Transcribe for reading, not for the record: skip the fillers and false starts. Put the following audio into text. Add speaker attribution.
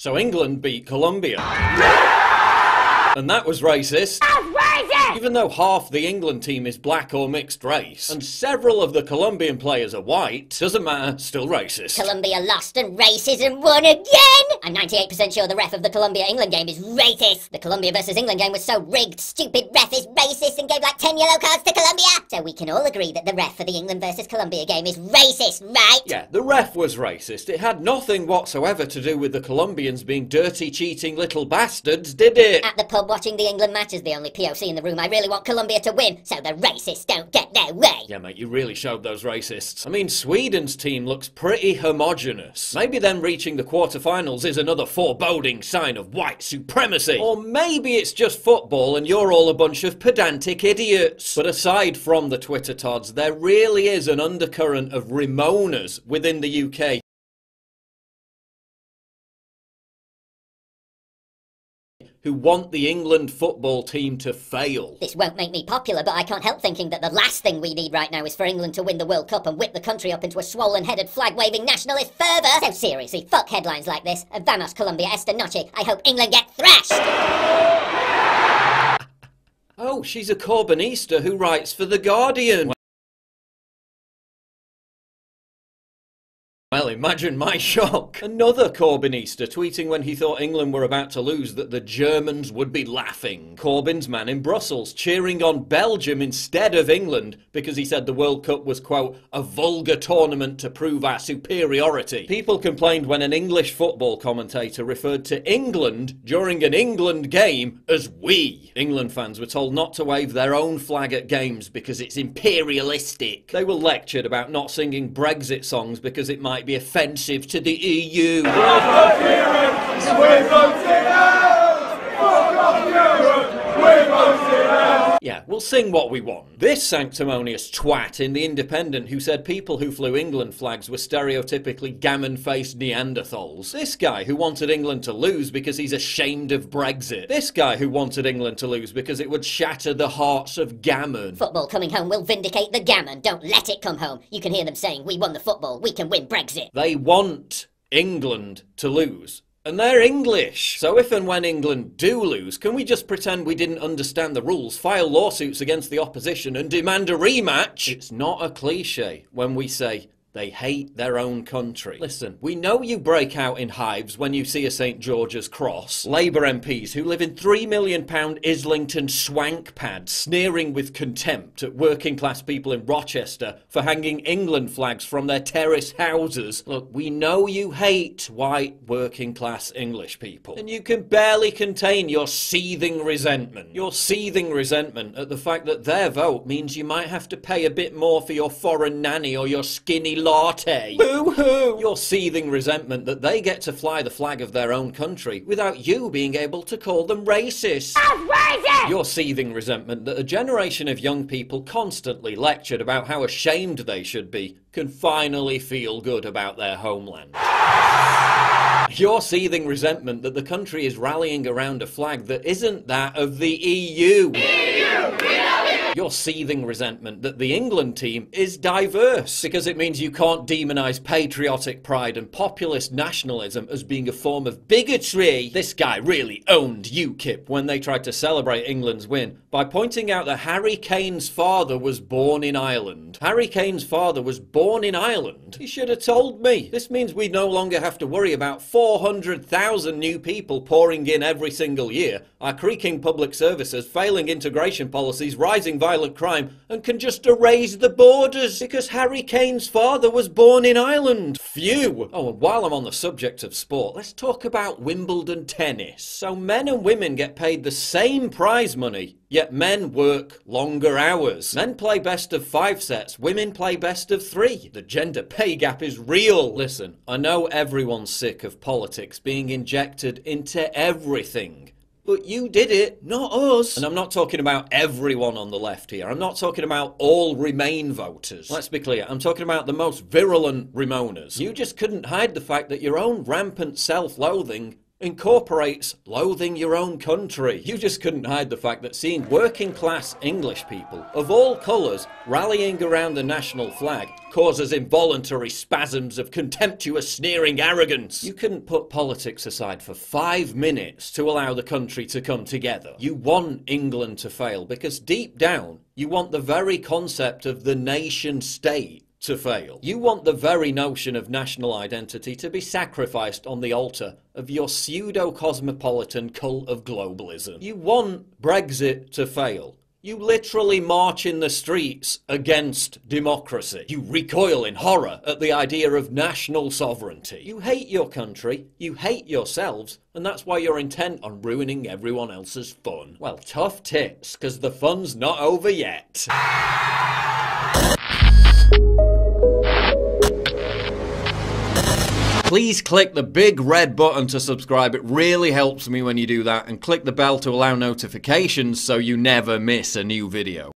Speaker 1: So England beat Colombia. And that was racist. Even though half the England team is black or mixed race, and several of the Colombian players are white, doesn't matter, still racist.
Speaker 2: Colombia lost and racism won again! I'm 98% sure the ref of the Colombia-England game is racist. The Colombia versus England game was so rigged, stupid ref is racist and gave like 10 yellow cards to Colombia. So we can all agree that the ref for the England versus Colombia game is racist, right?
Speaker 1: Yeah, the ref was racist. It had nothing whatsoever to do with the Colombians being dirty, cheating little bastards, did it?
Speaker 2: At the pub watching the England match as the only POC in the room, I really want Colombia to win, so the racists don't get their way.
Speaker 1: Yeah, mate, you really showed those racists. I mean, Sweden's team looks pretty homogenous. Maybe them reaching the quarterfinals is another foreboding sign of white supremacy. Or maybe it's just football and you're all a bunch of pedantic idiots. But aside from the Twitter tods, there really is an undercurrent of Ramonas within the UK. Who want the England football team to fail.
Speaker 2: This won't make me popular, but I can't help thinking that the last thing we need right now is for England to win the World Cup and whip the country up into a swollen-headed, flag-waving nationalist fervour. So seriously, fuck headlines like this. Vamos Colombia esta noche. I hope England get thrashed.
Speaker 1: Oh, she's a Corbynista who writes for The Guardian. Well, imagine my shock. Another Corbynista tweeting when he thought England were about to lose that the Germans would be laughing. Corbyn's man in Brussels cheering on Belgium instead of England because he said the World Cup was, quote, a vulgar tournament to prove our superiority. People complained when an English football commentator referred to England during an England game as we. England fans were told not to wave their own flag at games because it's imperialistic. They were lectured about not singing Brexit songs because it might be offensive to the EU. Yeah, we'll sing what we want. This sanctimonious twat in The Independent who said people who flew England flags were stereotypically gammon-faced Neanderthals. This guy who wanted England to lose because he's ashamed of Brexit. This guy who wanted England to lose because it would shatter the hearts of gammon.
Speaker 2: Football coming home will vindicate the gammon. Don't let it come home. You can hear them saying, we won the football, we can win Brexit.
Speaker 1: They want England to lose. And they're English. So if and when England do lose, can we just pretend we didn't understand the rules, file lawsuits against the opposition and demand a rematch? It's not a cliche when we say they hate their own country. Listen, we know you break out in hives when you see a St George's cross. Labour MPs who live in £3 million Islington swank pads sneering with contempt at working class people in Rochester for hanging England flags from their terrace houses. Look, we know you hate white working class English people. And you can barely contain your seething resentment. Your seething resentment at the fact that their vote means you might have to pay a bit more for your foreign nanny or your skinny latte. Boo-hoo! Your seething resentment that they get to fly the flag of their own country without you being able to call them racist.
Speaker 2: Outrageous!
Speaker 1: Your seething resentment that a generation of young people constantly lectured about how ashamed they should be can finally feel good about their homeland. Your seething resentment that the country is rallying around a flag that isn't that of the EU. Your seething resentment that the England team is diverse because it means you can't demonise patriotic pride and populist nationalism as being a form of bigotry. This guy really owned UKIP when they tried to celebrate England's win by pointing out that Harry Kane's father was born in Ireland. Harry Kane's father was born in Ireland? He should have told me. This means we no longer have to worry about 400,000 new people pouring in every single year, our creaking public services, failing integration policies, rising violent crime, and can just erase the borders because Harry Kane's father was born in Ireland. Phew! Oh, and while I'm on the subject of sport, let's talk about Wimbledon tennis. So men and women get paid the same prize money, yet men work longer hours. Men play best of 5 sets, women play best of 3. The gender pay gap is real. Listen, I know everyone's sick of politics being injected into everything. But you did it, not us. And I'm not talking about everyone on the left here. I'm not talking about all Remain voters. Let's be clear, I'm talking about the most virulent Ramonas. You just couldn't hide the fact that your own rampant self-loathing incorporates loathing your own country. You just couldn't hide the fact that seeing working class English people of all colours rallying around the national flag causes involuntary spasms of contemptuous sneering arrogance. You couldn't put politics aside for 5 minutes to allow the country to come together. You want England to fail because deep down you want the very concept of the nation state to fail. You want the very notion of national identity to be sacrificed on the altar of your pseudo-cosmopolitan cult of globalism. You want Brexit to fail. You literally march in the streets against democracy. You recoil in horror at the idea of national sovereignty. You hate your country, you hate yourselves, and that's why you're intent on ruining everyone else's fun. Well, tough tits, 'cause the fun's not over yet. Please click the big red button to subscribe. It really helps me when you do that, and click the bell to allow notifications so you never miss a new video.